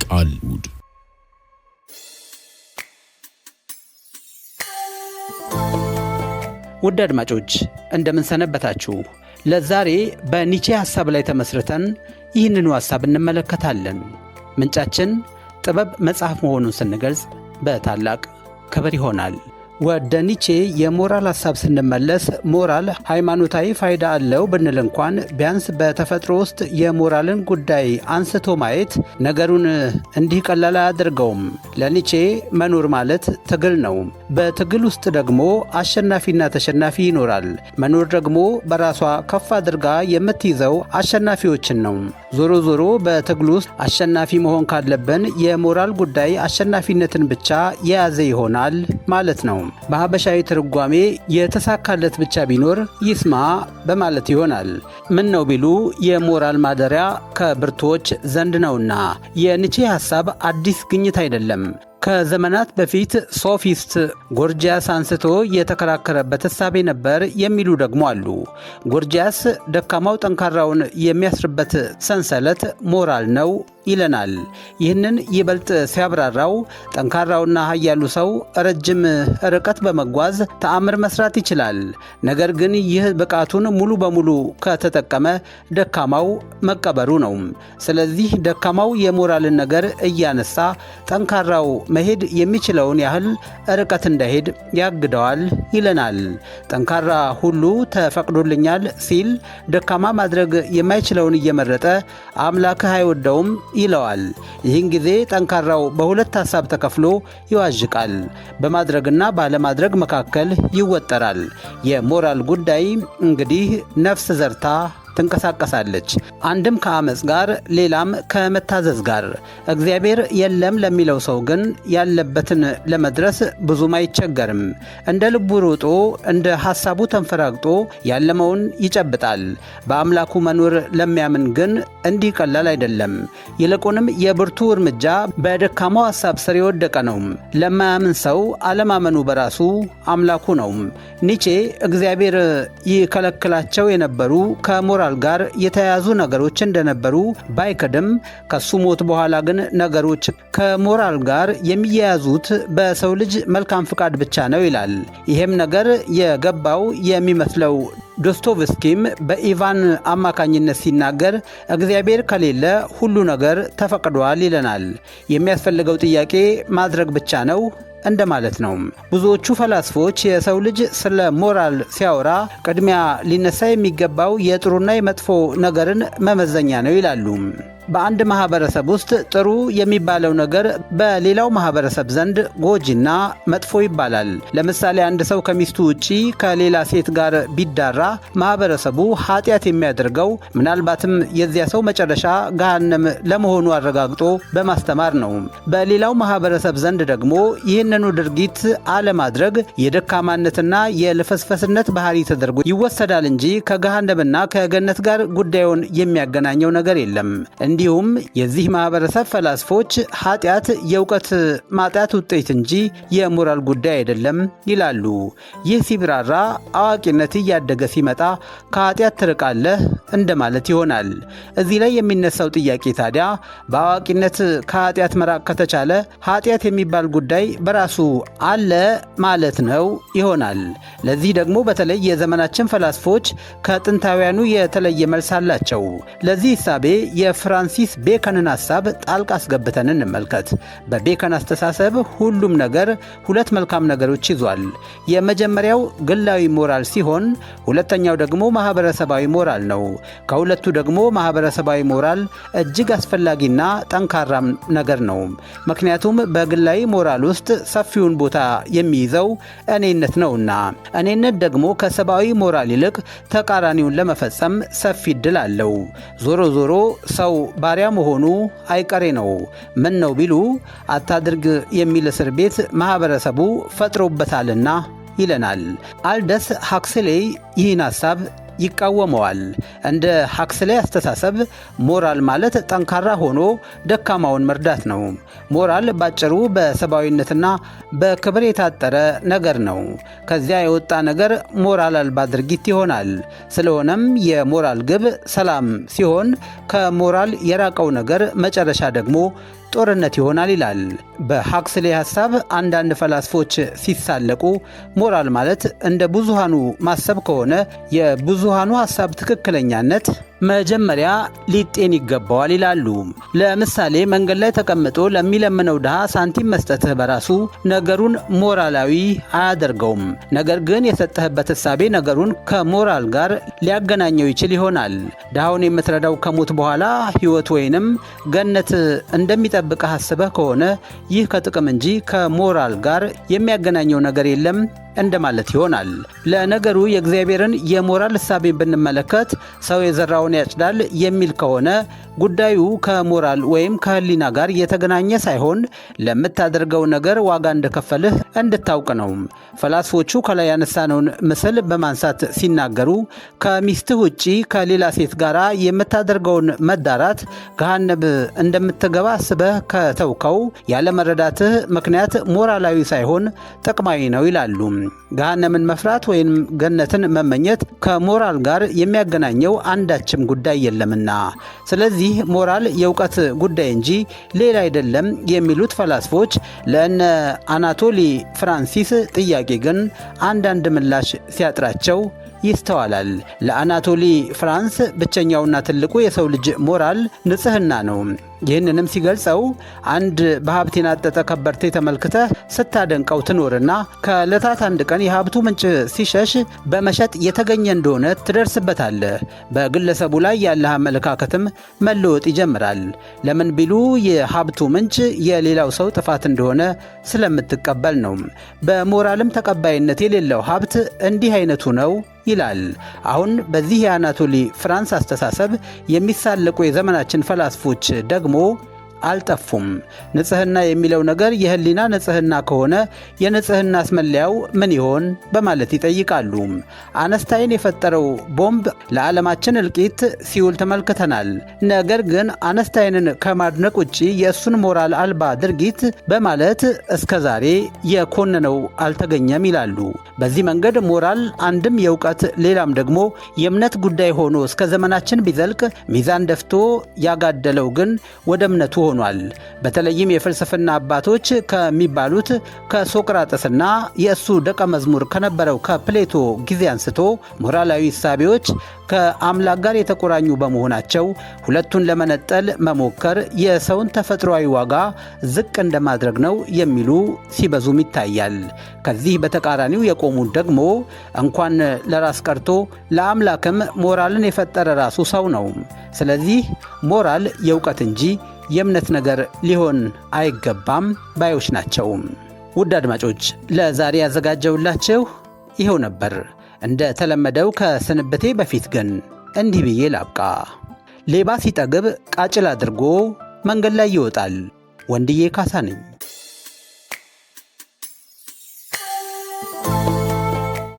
ቃልሙድ ውድ አድማጮች እንደምን ሰነበታችሁ? ለዛሬ በኒቼ ሐሳብ ላይ ተመስርተን ይህንኑ ሐሳብ እንመለከታለን። ምንጫችን ጥበብ መጽሐፍ መሆኑን ስንገልጽ በታላቅ ክብር ይሆናል። ወደ ኒቼ የሞራል ሐሳብ ስንመለስ ሞራል ሃይማኖታዊ ፋይዳ አለው ብንል እንኳን ቢያንስ በተፈጥሮ ውስጥ የሞራልን ጉዳይ አንስቶ ማየት ነገሩን እንዲህ ቀላል አያደርገውም። ለኒቼ መኖር ማለት ትግል ነው። በትግል ውስጥ ደግሞ አሸናፊና ተሸናፊ ይኖራል። መኖር ደግሞ በራሷ ከፍ አድርጋ የምትይዘው አሸናፊዎችን ነው። ዞሮ ዞሮ በትግል ውስጥ አሸናፊ መሆን ካለብን የሞራል ጉዳይ አሸናፊነትን ብቻ የያዘ ይሆናል ማለት ነው። በሐበሻዊ ትርጓሜ የተሳካለት ብቻ ቢኖር ይስማ በማለት ይሆናል። ምን ነው ቢሉ የሞራል ማደሪያ ከብርቱዎች ዘንድ ነውና። የኒቼ ሐሳብ አዲስ ግኝት አይደለም። ከዘመናት በፊት ሶፊስት ጎርጂያስ አንስቶ የተከራከረበት ሐሳብ ነበር የሚሉ ደግሞ አሉ። ጎርጂያስ ደካማው ጠንካራውን የሚያስርበት ሰንሰለት ሞራል ነው ይለናል። ይህንን ይበልጥ ሲያብራራው ጠንካራውና ኃያሉ ሰው ረጅም ርቀት በመጓዝ ተአምር መስራት ይችላል። ነገር ግን ይህ ብቃቱን ሙሉ በሙሉ ከተጠቀመ ደካማው መቀበሩ ነው። ስለዚህ ደካማው የሞራልን ነገር እያነሳ ጠንካራው መሄድ የሚችለውን ያህል ርቀት እንዳይሄድ ያግደዋል ይለናል። ጠንካራ ሁሉ ተፈቅዶልኛል ሲል ደካማ ማድረግ የማይችለውን እየመረጠ አምላክህ አይወደውም ይለዋል። ይህን ጊዜ ጠንካራው በሁለት ሐሳብ ተከፍሎ ይዋዥቃል። በማድረግና ባለማድረግ መካከል ይወጠራል። የሞራል ጉዳይ እንግዲህ ነፍስ ዘርታ ትንቀሳቀሳለች። አንድም ከአመፅ ጋር ሌላም ከመታዘዝ ጋር። እግዚአብሔር የለም ለሚለው ሰው ግን ያለበትን ለመድረስ ብዙም አይቸገርም። እንደ ልቡ ሮጦ እንደ ሐሳቡ ተንፈራግጦ ያለመውን ይጨብጣል። በአምላኩ መኖር ለሚያምን ግን እንዲህ ቀላል አይደለም። ይልቁንም የብርቱ እርምጃ በደካማው ሐሳብ ስር የወደቀ ነው። ለማያምን ሰው አለማመኑ በራሱ አምላኩ ነው። ኒቼ እግዚአብሔር ይከለክላቸው የነበሩ ከሞራል ጋር የተያያዙ ነገሮች እንደነበሩ ባይክድም ከሱ ሞት በኋላ ግን ነገሮች ከሞራል ጋር የሚያያዙት በሰው ልጅ መልካም ፍቃድ ብቻ ነው ይላል። ይሄም ነገር የገባው የሚመስለው ዶስቶቭስኪም በኢቫን አማካኝነት ሲናገር እግዚአብሔር ከሌለ ሁሉ ነገር ተፈቅዷል ይለናል። የሚያስፈልገው ጥያቄ ማድረግ ብቻ ነው እንደማለት ነው። ብዙዎቹ ፈላስፎች የሰው ልጅ ስለ ሞራል ሲያወራ ቅድሚያ ሊነሳ የሚገባው የጥሩና የመጥፎ ነገርን መመዘኛ ነው ይላሉ። በአንድ ማህበረሰብ ውስጥ ጥሩ የሚባለው ነገር በሌላው ማህበረሰብ ዘንድ ጎጂና መጥፎ ይባላል። ለምሳሌ አንድ ሰው ከሚስቱ ውጪ ከሌላ ሴት ጋር ቢዳራ ማህበረሰቡ ኃጢአት የሚያደርገው ምናልባትም የዚያ ሰው መጨረሻ ገሃነም ለመሆኑ አረጋግጦ በማስተማር ነው። በሌላው ማህበረሰብ ዘንድ ደግሞ ይህንኑ ድርጊት አለማድረግ የደካማነትና የልፈስፈስነት ባህሪ ተደርጎ ይወሰዳል እንጂ ከገሃነምና ከገነት ጋር ጉዳዩን የሚያገናኘው ነገር የለም። እንዲሁም የዚህ ማህበረሰብ ፈላስፎች ኃጢአት የእውቀት ማጣት ውጤት እንጂ የሞራል ጉዳይ አይደለም ይላሉ። ይህ ሲብራራ አዋቂነት እያደገ ሲመጣ ከኃጢአት ትርቃለህ እንደማለት ይሆናል። እዚህ ላይ የሚነሳው ጥያቄ ታዲያ በአዋቂነት ከኃጢአት መራቅ ከተቻለ ኃጢአት የሚባል ጉዳይ በራሱ አለ ማለት ነው ይሆናል። ለዚህ ደግሞ በተለይ የዘመናችን ፈላስፎች ከጥንታውያኑ የተለየ መልስ አላቸው። ለዚህ ሂሳቤ የፍራንሲስ ቤከንን ሐሳብ ጣልቃ አስገብተን እንመልከት። በቤከን አስተሳሰብ ሁሉም ነገር ሁለት መልካም ነገሮች ይዟል። የመጀመሪያው ግላዊ ሞራል ሲሆን ሁለተኛው ደግሞ ማህበረሰባዊ ሞራል ነው። ከሁለቱ ደግሞ ማህበረሰባዊ ሞራል እጅግ አስፈላጊና ጠንካራም ነገር ነው። ምክንያቱም በግላዊ ሞራል ውስጥ ሰፊውን ቦታ የሚይዘው እኔነት ነውና፣ እኔነት ደግሞ ከሰብአዊ ሞራል ይልቅ ተቃራኒውን ለመፈጸም ሰፊ ዕድል አለው። ዞሮ ዞሮ ሰው ባሪያ መሆኑ አይቀሬ ነው። ምን ነው ቢሉ አታድርግ የሚል እስር ቤት ማህበረሰቡ ፈጥሮበታልና ይለናል። አልደስ ሃክስሌይ ይህን ሐሳብ ይቃወመዋል። እንደ ሀክስሌይ አስተሳሰብ ሞራል ማለት ጠንካራ ሆኖ ደካማውን መርዳት ነው። ሞራል ባጭሩ በሰብአዊነትና በክብር የታጠረ ነገር ነው። ከዚያ የወጣ ነገር ሞራል አልባ ድርጊት ይሆናል። ስለሆነም የሞራል ግብ ሰላም ሲሆን ከሞራል የራቀው ነገር መጨረሻ ደግሞ ጦርነት ይሆናል ይላል። በሀክስሌይ ሐሳብ አንዳንድ ፈላስፎች ሲሳለቁ ሞራል ማለት እንደ ብዙሃኑ ማሰብ ከሆነ የብዙሃኑ ሐሳብ ትክክለኛነት መጀመሪያ ሊጤን ይገባዋል ይላሉ። ለምሳሌ መንገድ ላይ ተቀምጦ ለሚለምነው ድሃ ሳንቲም መስጠትህ በራሱ ነገሩን ሞራላዊ አያደርገውም። ነገር ግን የሰጠህበት እሳቤ ነገሩን ከሞራል ጋር ሊያገናኘው ይችል ይሆናል። ድሃውን የምትረዳው ከሞት በኋላ ሕይወት ወይንም ገነት እንደሚጠብቅህ አስበህ ከሆነ ይህ ከጥቅም እንጂ ከሞራል ጋር የሚያገናኘው ነገር የለም እንደማለት ይሆናል። ለነገሩ የእግዚአብሔርን የሞራል እሳቤን ብንመለከት ሰው የዘራውን ያጭዳል የሚል ከሆነ ጉዳዩ ከሞራል ወይም ከሕሊና ጋር የተገናኘ ሳይሆን ለምታደርገው ነገር ዋጋ እንደከፈልህ እንድታውቅ ነው። ፈላስፎቹ ከላይ ያነሳነውን ምስል በማንሳት ሲናገሩ ከሚስትህ ውጪ ከሌላ ሴት ጋር የምታደርገውን መዳራት ገሃነብ እንደምትገባ አስበህ ከተውከው ያለመረዳትህ ምክንያት ሞራላዊ ሳይሆን ጥቅማዊ ነው ይላሉ። ገሃነምን መፍራት ወይም ገነትን መመኘት ከሞራል ጋር የሚያገናኘው አንዳችም ጉዳይ የለምና፣ ስለዚህ ሞራል የእውቀት ጉዳይ እንጂ ሌላ አይደለም የሚሉት ፈላስፎች ለእነ አናቶሊ ፍራንሲስ ጥያቄ ግን አንዳንድ ምላሽ ሲያጥራቸው ይስተዋላል። ለአናቶሊ ፍራንስ ብቸኛውና ትልቁ የሰው ልጅ ሞራል ንጽህና ነው። ይህንንም ሲገልጸው አንድ በሀብት የናጠጠ ከበርቴ ተመልክተህ ስታደንቀው ትኖርና ከዕለታት አንድ ቀን የሀብቱ ምንጭ ሲሸሽ በመሸጥ የተገኘ እንደሆነ ትደርስበታለህ። በግለሰቡ ላይ ያለህ አመለካከትም መለወጥ ይጀምራል። ለምን ቢሉ የሀብቱ ምንጭ የሌላው ሰው ጥፋት እንደሆነ ስለምትቀበል ነው። በሞራልም ተቀባይነት የሌለው ሀብት እንዲህ አይነቱ ነው ይላል። አሁን በዚህ የአናቶሊ ፍራንስ አስተሳሰብ የሚሳለቁ የዘመናችን ፈላስፎች ደግሞ አልጠፉም። ንጽህና የሚለው ነገር የሕሊና ንጽህና ከሆነ የንጽህና አስመለያው ምን ይሆን በማለት ይጠይቃሉ። አነስታይን የፈጠረው ቦምብ ለዓለማችን እልቂት ሲውል ተመልክተናል። ነገር ግን አነስታይንን ከማድነቅ ውጪ የእሱን ሞራል አልባ ድርጊት በማለት እስከዛሬ የኮነነው አልተገኘም ይላሉ። በዚህ መንገድ ሞራል አንድም የእውቀት ሌላም ደግሞ የእምነት ጉዳይ ሆኖ እስከ ዘመናችን ቢዘልቅ ሚዛን ደፍቶ ያጋደለው ግን ወደ እምነቱ ሆኗል። በተለይም የፍልስፍና አባቶች ከሚባሉት ከሶቅራጥስና የእሱ ደቀ መዝሙር ከነበረው ከፕሌቶ ጊዜ አንስቶ ሞራላዊ እሳቤዎች ከአምላክ ጋር የተቆራኙ በመሆናቸው ሁለቱን ለመነጠል መሞከር የሰውን ተፈጥሯዊ ዋጋ ዝቅ እንደማድረግ ነው የሚሉ ሲበዙም ይታያል። ከዚህ በተቃራኒው የቆሙት ደግሞ እንኳን ለራስ ቀርቶ ለአምላክም ሞራልን የፈጠረ ራሱ ሰው ነው። ስለዚህ ሞራል የእውቀት እንጂ የእምነት ነገር ሊሆን አይገባም ባዮች ናቸው። ውድ አድማጮች ለዛሬ ያዘጋጀውላችሁ ይኸው ነበር። እንደ ተለመደው ከስንብቴ በፊት ግን እንዲህ ብዬ ላብቃ። ሌባ ሲጠግብ ቃጭል አድርጎ መንገድ ላይ ይወጣል። ወንድዬ ካሳ ነኝ።